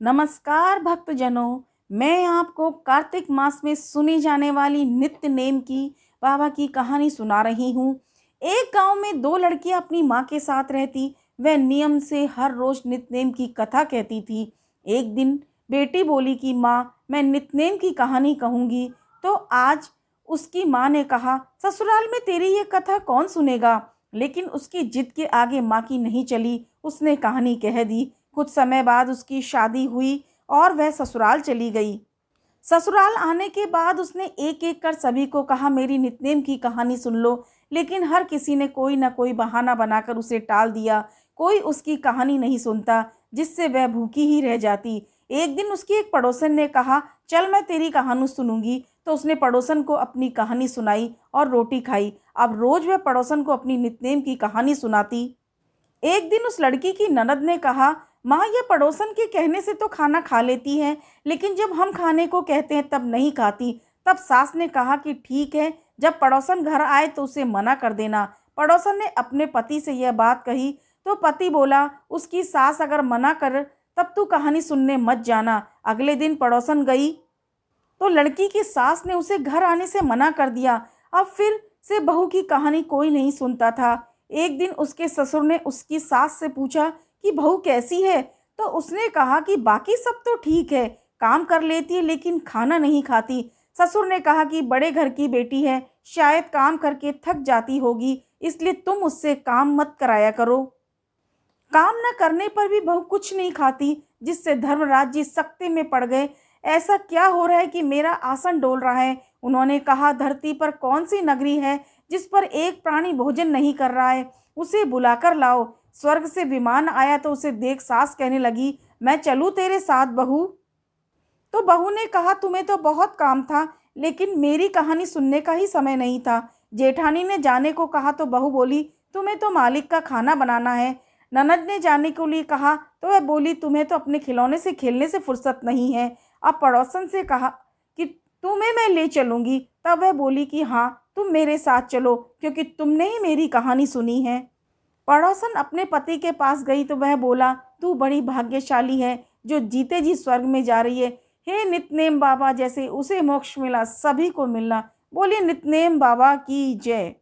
नमस्कार भक्तजनों, मैं आपको कार्तिक मास में सुनी जाने वाली नित्य नेम की बाबा की कहानी सुना रही हूँ। एक गांव में दो लड़कियां अपनी माँ के साथ रहती। वह नियम से हर रोज नित्यनेम की कथा कहती थी। एक दिन बेटी बोली कि माँ, मैं नित्यनेम की कहानी कहूँगी। तो आज उसकी माँ ने कहा, ससुराल में तेरी ये कथा कौन सुनेगा। लेकिन उसकी जिद के आगे माँ की नहीं चली। उसने कहानी कह दी। कुछ समय बाद उसकी शादी हुई और वह ससुराल चली गई। ससुराल आने के बाद उसने एक एक कर सभी को कहा, मेरी नित्यनेम की कहानी सुन लो। लेकिन हर किसी ने कोई ना कोई बहाना बनाकर उसे टाल दिया। कोई उसकी कहानी नहीं सुनता, जिससे वह भूखी ही रह जाती। एक दिन उसकी एक पड़ोसन ने कहा, चल मैं तेरी कहानी सुनूंगी। तो उसने पड़ोसन को अपनी कहानी सुनाई और रोटी खाई। अब रोज वह पड़ोसन को अपनी नित्यनेम की कहानी सुनाती। एक दिन उस लड़की की ननद ने कहा, माँ, ये पड़ोसन के कहने से तो खाना खा लेती है, लेकिन जब हम खाने को कहते हैं तब नहीं खाती। तब सास ने कहा कि ठीक है, जब पड़ोसन घर आए तो उसे मना कर देना। पड़ोसन ने अपने पति से यह बात कही तो पति बोला, उसकी सास अगर मना कर तब तू कहानी सुनने मत जाना। अगले दिन पड़ोसन गई तो लड़की की सास ने उसे घर आने से मना कर दिया। अब फिर से बहू की कहानी कोई नहीं सुनता था। एक दिन उसके ससुर ने उसकी सास से पूछा कि बहू कैसी है। तो उसने कहा कि बाकी सब तो ठीक है, काम कर लेती है लेकिन खाना नहीं खाती। ससुर ने कहा कि बड़े घर की बेटी है, शायद काम करके थक जाती होगी, इसलिए तुम उससे काम मत कराया करो। काम न करने पर भी बहू कुछ नहीं खाती, जिससे धर्मराज जी सख्ते में पड़ गए। ऐसा क्या हो रहा है कि मेरा आसन डोल रहा है। उन्होंने कहा, धरती पर कौन सी नगरी है जिस पर एक प्राणी भोजन नहीं कर रहा है। उसे बुलाकर लाओ। स्वर्ग से विमान आया तो उसे देख सास कहने लगी, मैं चलूँ तेरे साथ बहू। तो बहू ने कहा, तुम्हें तो बहुत काम था, लेकिन मेरी कहानी सुनने का ही समय नहीं था। जेठानी ने जाने को कहा तो बहू बोली, तुम्हें तो मालिक का खाना बनाना है। ननद ने जाने के लिए कहा तो वह बोली, तुम्हें तो अपने खिलौने से खेलने से फुर्सत नहीं है। अब पड़ोसन से कहा कि तुम्हें मैं ले चलूंगी। तब वह बोली कि हाँ, तुम मेरे साथ चलो, क्योंकि तुमने ही मेरी कहानी सुनी है। पड़ोसन अपने पति के पास गई तो वह बोला, तू बड़ी भाग्यशाली है जो जीते जी स्वर्ग में जा रही है। हे नित्यनेम बाबा, जैसे उसे मोक्ष मिला सभी को मिलना। बोलिए नित्यनेम बाबा की जय।